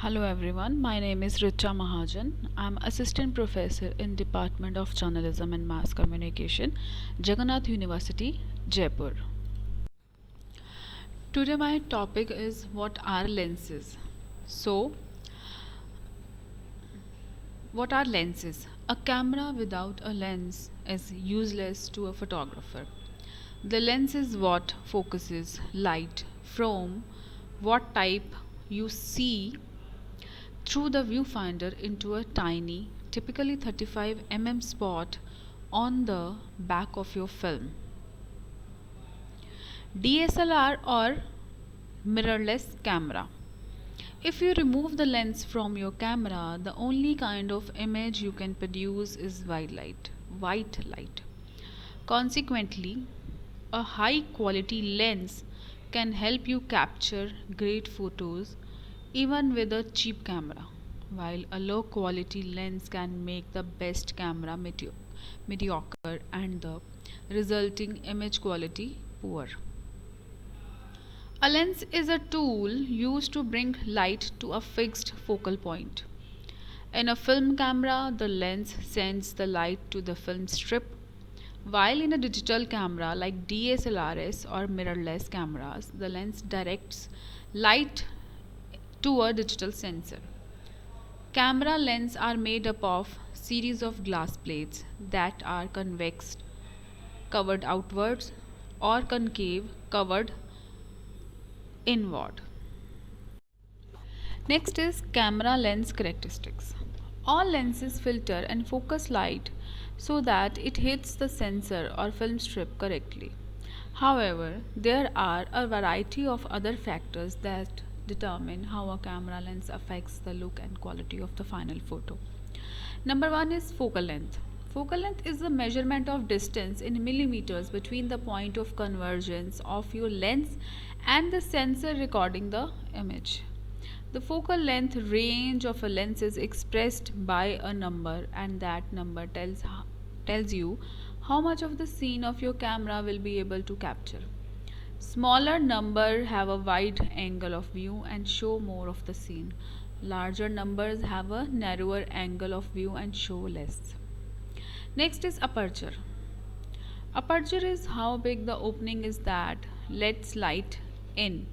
Hello everyone, my name is Richa Mahajan. I'm Assistant Professor in Department of Journalism and Mass Communication, Jagan Nath University, Jaipur. Today my topic is what are lenses. So, what are lenses? A camera without a lens is useless to a photographer. The lens is what focuses light from what type you see through the viewfinder into a tiny, typically 35 mm spot on the back of your film. DSLR or mirrorless camera. If you remove the lens from your camera, the only kind of image you can produce is white light. Consequently, a high quality lens can help you capture great photos even with a cheap camera, while a low quality lens can make the best camera mediocre and the resulting image quality poor. A lens is a tool used to bring light to a fixed focal point. In a film camera, the lens sends the light to the film strip, while in a digital camera like DSLRs or mirrorless cameras, the lens directs light to a digital sensor. Camera lenses are made up of series of glass plates that are convex covered outwards or concave covered inward. Next is camera lens characteristics. All lenses filter and focus light so that it hits the sensor or film strip correctly. However, there are a variety of other factors that determine how a camera lens affects the look and quality of the final photo. Number one is focal length. Focal length is the measurement of distance in millimeters between the point of convergence of your lens and the sensor recording the image. The focal length range of a lens is expressed by a number, and that number tells you how much of the scene of your camera will be able to capture. Smaller numbers have a wide angle of view and show more of the scene. Larger numbers have a narrower angle of view and show less. Next is aperture. Aperture is how big the opening is that lets light in,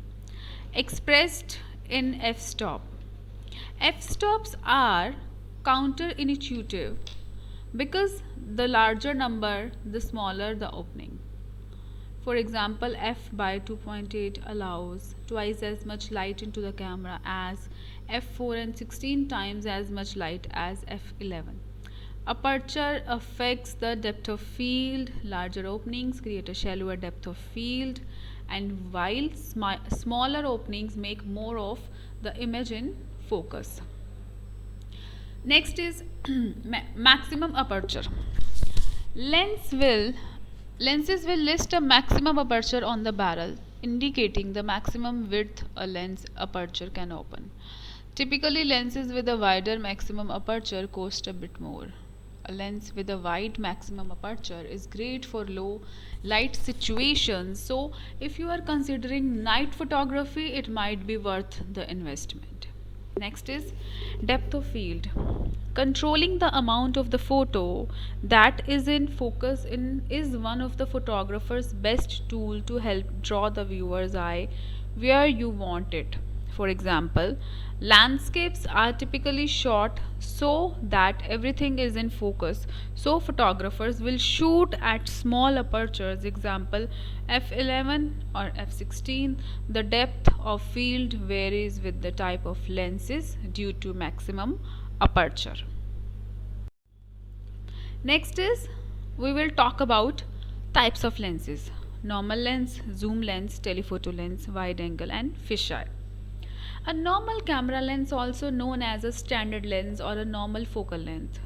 expressed in f-stop. F-stops are counterintuitive because the larger number, the smaller the opening. For example, f by 2.8 allows twice as much light into the camera as f4 and 16 times as much light as f11. Aperture affects the depth of field. Larger openings create a shallower depth of field, and while smaller openings make more of the image in focus. Next is maximum aperture. Lenses will list a maximum aperture on the barrel, indicating the maximum width a lens aperture can open. Typically, lenses with a wider maximum aperture cost a bit more. A lens with a wide maximum aperture is great for low light situations, so if you are considering night photography, it might be worth the investment. Next is depth of field. Controlling the amount of the photo that is in focus is one of the photographer's best tool to help draw the viewer's eye where you want it. For example, landscapes are typically shot so that everything is in focus, so photographers will shoot at small apertures, example f11 or f16. The depth of field varies with the type of lenses due to maximum aperture. Next is we will talk about types of lenses: normal lens, zoom lens, telephoto lens, wide angle, and fisheye. A normal camera lens, also known as a standard lens or a normal focal length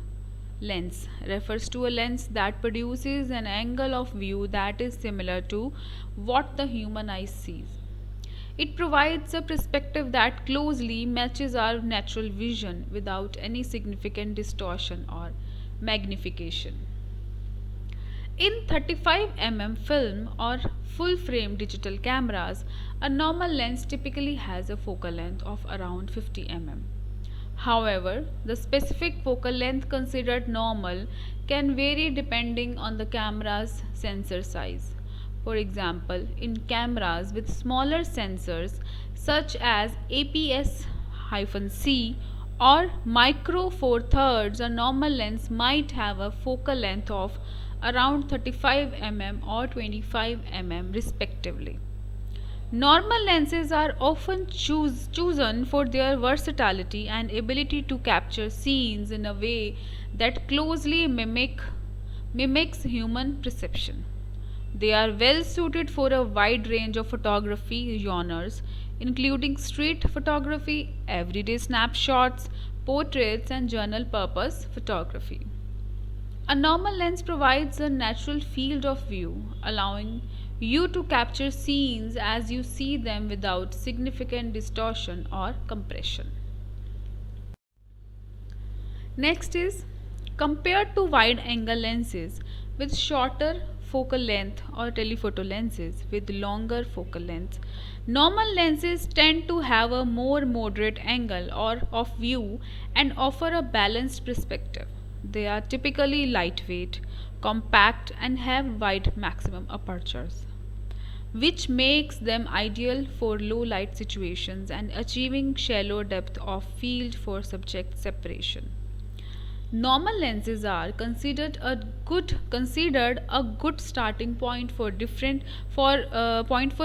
lens, refers to a lens that produces an angle of view that is similar to what the human eye sees. It provides a perspective that closely matches our natural vision without any significant distortion or magnification. In 35 mm film or full frame digital cameras, a normal lens typically has a focal length of around 50 mm. However, the specific focal length considered normal can vary depending on the camera's sensor size. For example, in cameras with smaller sensors such as APS-C or micro four thirds, a normal lens might have a focal length of around 35 mm or 25 mm respectively. Normal lenses are often chosen for their versatility and ability to capture scenes in a way that closely mimics human perception. They are well suited for a wide range of photography genres, including street photography, everyday snapshots, portraits, and general purpose photography. A normal lens provides a natural field of view, allowing you to capture scenes as you see them without significant distortion or compression. Next is, compared to wide angle lenses with shorter focal length or telephoto lenses with longer focal lengths, normal lenses tend to have a more moderate angle or of view and offer a balanced perspective. They are typically lightweight, compact, and have wide maximum apertures, which makes them ideal for low light situations and achieving shallow depth of field for subject separation. Normal lenses are considered a good starting point for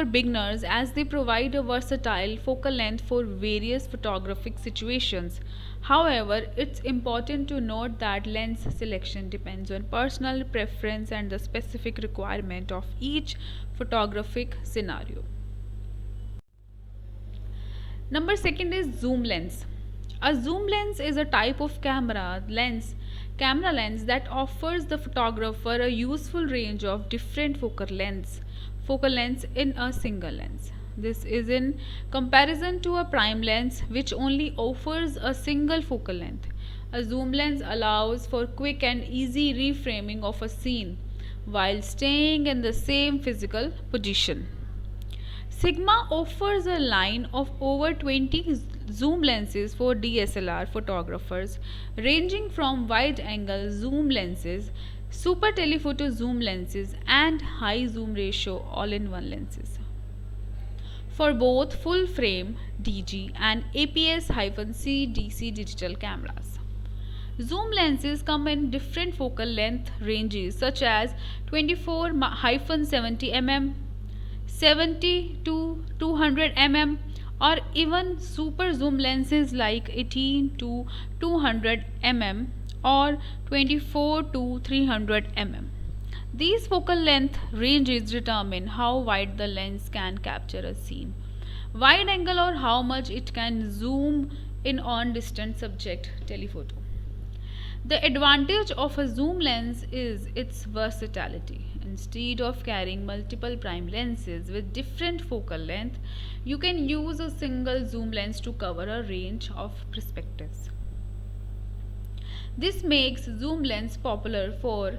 beginners, as they provide a versatile focal length for various photographic situations. However, it's important to note that lens selection depends on personal preference and the specific requirement of each photographic scenario. Number second is zoom lens. A zoom lens is a type of camera lens that offers the photographer a useful range of different focal lengths in a single lens. This is in comparison to a prime lens, which only offers a single focal length. A zoom lens allows for quick and easy reframing of a scene while staying in the same physical position. Sigma offers a line of over 20 zoom lenses for DSLR photographers, ranging from wide angle zoom lenses, super telephoto zoom lenses, and high zoom ratio all in one lenses for both full frame DG and APS-C DC digital cameras. Zoom lenses come in different focal length ranges such as 24-70 mm, 70 to 200 mm, or even super zoom lenses like 18 to 200 mm or 24 to 300 mm. These focal length ranges determine how wide the lens can capture a scene, wide angle, or how much it can zoom in on distant subject telephoto. The advantage of a zoom lens is its versatility. Instead of carrying multiple prime lenses with different focal length, you can use a single zoom lens to cover a range of perspectives. This makes zoom lens popular for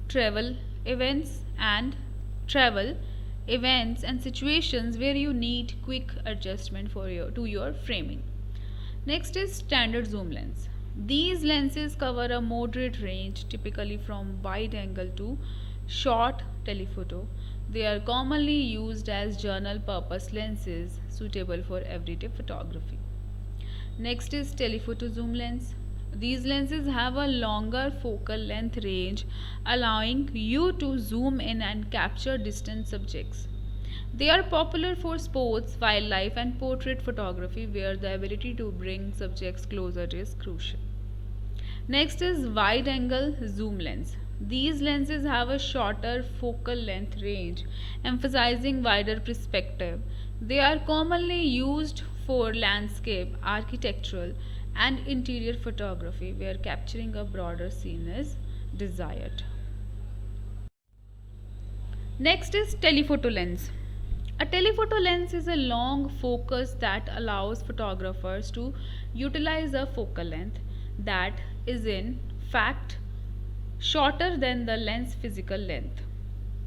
travel events and situations where you need quick adjustment to your framing. Next is standard zoom lens. These lenses cover a moderate range, typically from wide angle to short telephoto. They are commonly used as general purpose lenses suitable for everyday photography. Next is telephoto zoom lens. These lenses have a longer focal length range, allowing you to zoom in and capture distant subjects. They are popular for sports, wildlife, and portrait photography, where the ability to bring subjects closer is crucial. Next is wide angle zoom lens. These lenses have a shorter focal length range, emphasizing wider perspective. They are commonly used for landscape, architectural, and interior photography, where capturing a broader scene is desired. Next is telephoto lens. A telephoto lens is a long focus that allows photographers to utilize a focal length that is in fact shorter than the lens physical length.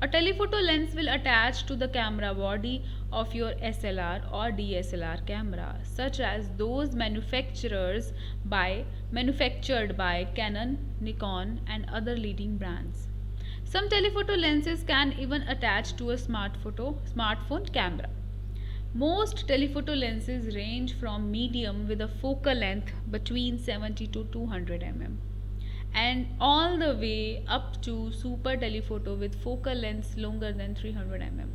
A telephoto lens will attach to the camera body of your SLR or DSLR camera, such as those manufactured by Canon, Nikon, and other leading brands. Some telephoto lenses can even attach to a smartphone camera. Most telephoto lenses range from medium with a focal length between 70 to 200 mm and all the way up to super telephoto with focal lengths longer than 300 mm.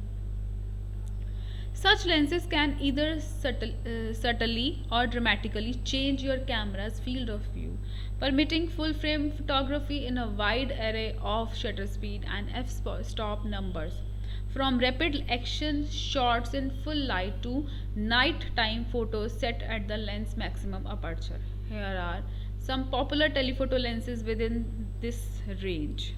Such lenses can either subtly or dramatically change your camera's field of view, permitting full frame photography in a wide array of shutter speed and f-stop numbers, from rapid action shots in full light to night-time photos set at the lens maximum aperture. Here are some popular telephoto lenses within this range.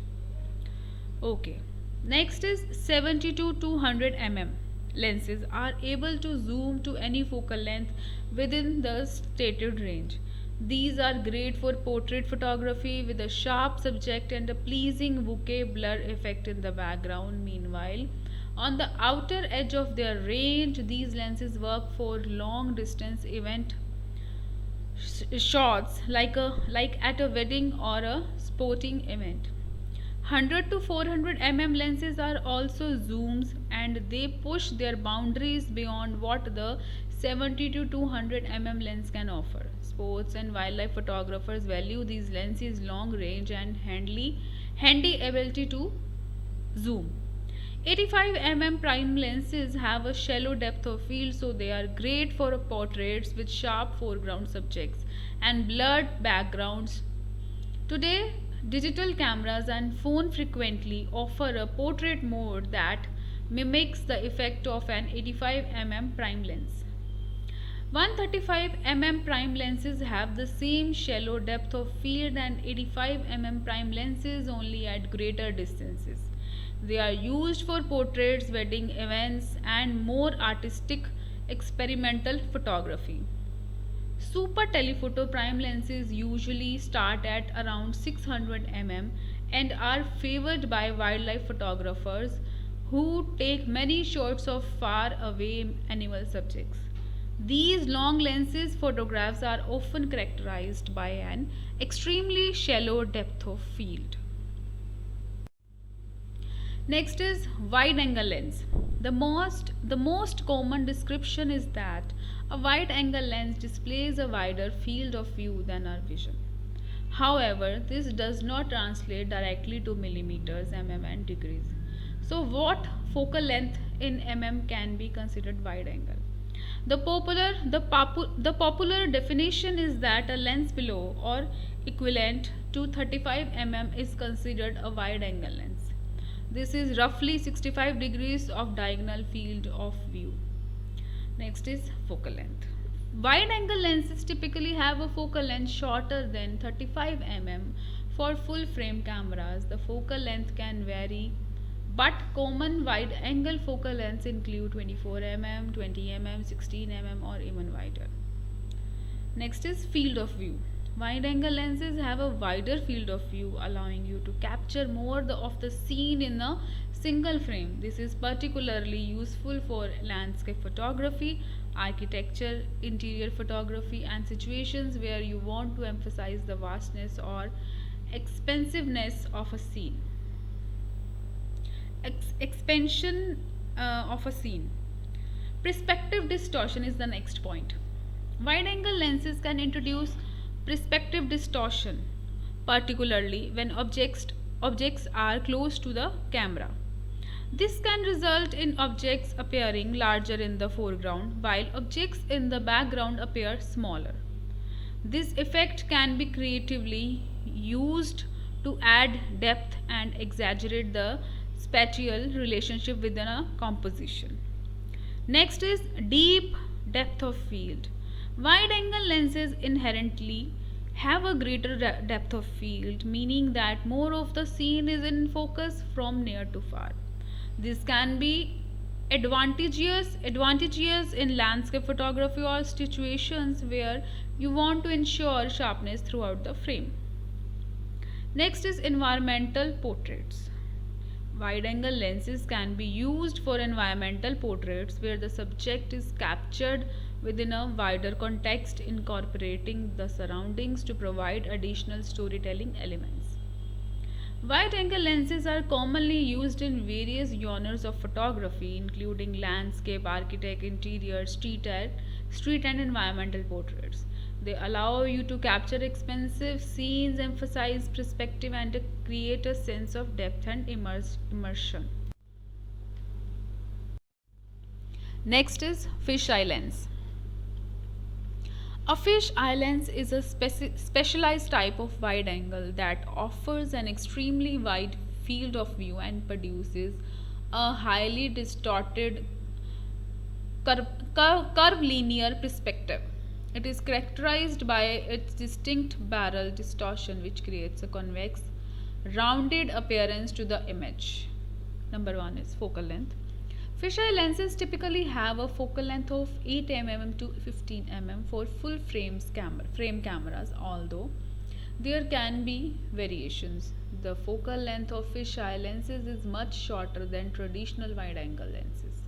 Okay, next is 70 to 200 mm. Lenses are able to zoom to any focal length within the stated range. These are great for portrait photography with a sharp subject and a pleasing bokeh blur effect in the background. Meanwhile, on the outer edge of their range, these lenses work for long distance event shots like at a wedding or a sporting event. 100 to 400 mm lenses are also zooms and they push their boundaries beyond what the 70 to 200 mm lens can offer. Sports and wildlife photographers value these lenses' long range and handy ability to zoom. 85 mm prime lenses have a shallow depth of field, so they are great for portraits with sharp foreground subjects and blurred backgrounds. Today, digital cameras and phone frequently offer a portrait mode that mimics the effect of an 85 mm prime lens. 135 mm prime lenses have the same shallow depth of field and 85 mm prime lenses only at greater distances. They are used for portraits, wedding events, and more artistic experimental photography. Super telephoto prime lenses usually start at around 600 mm and are favored by wildlife photographers who take many shots of far away animal subjects. These long lenses photographs are often characterized by an extremely shallow depth of field. Next is wide angle lens. The most common description is that a wide angle lens displays a wider field of view than our vision. However, this does not translate directly to millimeters, mm and degrees. So what focal length in mm can be considered wide angle? The popular definition is that a lens below or equivalent to 35 mm is considered a wide angle lens. This is roughly 65 degrees of diagonal field of view. Next is focal length. Wide angle lenses typically have a focal length shorter than 35 mm. For full frame cameras, the focal length can vary, but common wide angle focal lengths include 24 mm, 20 mm, 16 mm or even wider. Next is field of view. Wide angle lenses have a wider field of view, allowing you to capture more of the scene in a single frame. This is particularly useful for landscape photography, architecture, interior photography, and situations where you want to emphasize the vastness or expansiveness of a scene. Expansion of a scene. Perspective distortion is the next point. Wide angle lenses can introduce perspective distortion, particularly when objects are close to the camera. This can result in objects appearing larger in the foreground while objects in the background appear smaller. This effect can be creatively used to add depth and exaggerate the spatial relationship within a composition. Next is deep depth of field. Wide angle lenses inherently have a greater depth of field, meaning that more of the scene is in focus from near to far. This can be advantageous in landscape photography or situations where you want to ensure sharpness throughout the frame. Next is environmental portraits. Wide angle lenses can be used for environmental portraits where the subject is captured within a wider context, incorporating the surroundings to provide additional storytelling elements. Wide angle lenses are commonly used in various genres of photography, including landscape, architect, interior, street and environmental portraits. They allow you to capture expensive scenes, emphasize perspective, and to create a sense of depth and immersion. Next is fisheye lens. A fisheye lens is a specialized type of wide angle that offers an extremely wide field of view and produces a highly distorted curvilinear perspective. It is characterized by its distinct barrel distortion, which creates a convex, rounded appearance to the image. Number one is focal length. Fisheye lenses typically have a focal length of 8 mm to 15 mm for full frame cameras, although there can be variations. The focal length of fisheye lenses is much shorter than traditional wide angle lenses.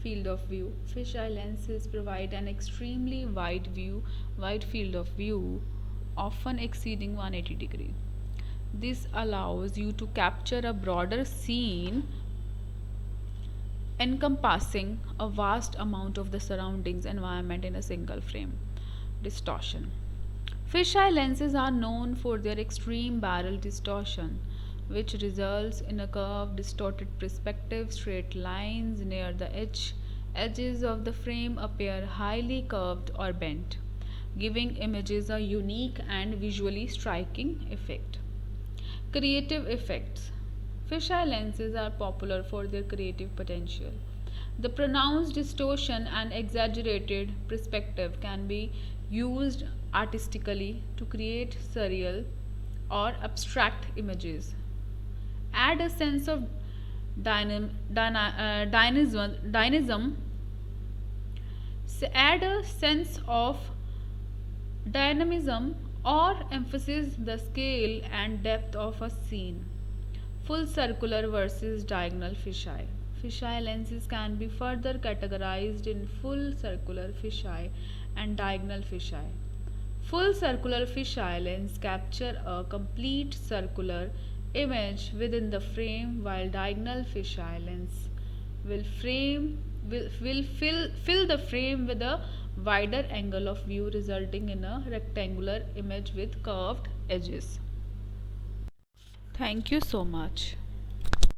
Field of view. Fisheye lenses provide an extremely wide field of view, often exceeding 180 degrees. This allows you to capture a broader scene encompassing a vast amount of the surroundings environment in a single frame. Distortion. Fisheye lenses are known for their extreme barrel distortion, which results in a curved, distorted perspective. Straight lines near the edges of the frame appear highly curved or bent, giving images a unique and visually striking effect. Creative effects. Fisheye lenses are popular for their creative potential. The pronounced distortion and exaggerated perspective can be used artistically to create surreal or abstract images. Add a sense of dynamism. Add a sense of dynamism or emphasize the scale and depth of a scene. Full circular versus diagonal fisheye. Fisheye lenses can be further categorized in full circular fisheye and diagonal fisheye. Full circular fisheye lens capture a complete circular image within the frame, while diagonal fisheye lens will fill the frame with a wider angle of view, resulting in a rectangular image with curved edges. Thank you so much.